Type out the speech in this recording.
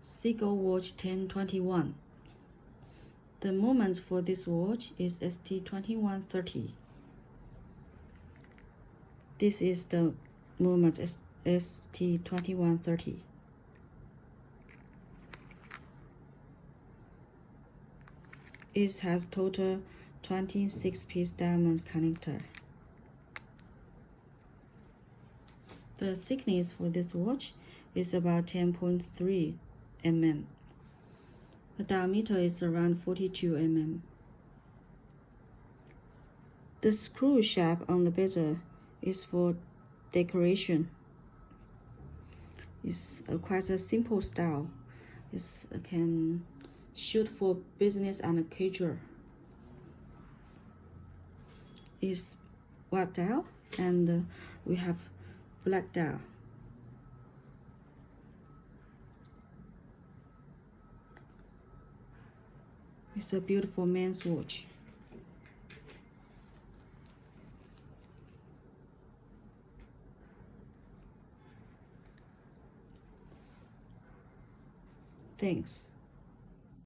Seagull Watch 1021. The moment for this watch is ST2130. This is the moment ST2130. It has total 26-piece diamond connector. The thickness for this watch is about 10.3 mm. The diameter is around 42 mm. The screw shape on the bezel is for decoration. It's quite a simple style. It can shoot for business and casual. It's white dial and we have black dial. It's a beautiful men's watch. Thanks.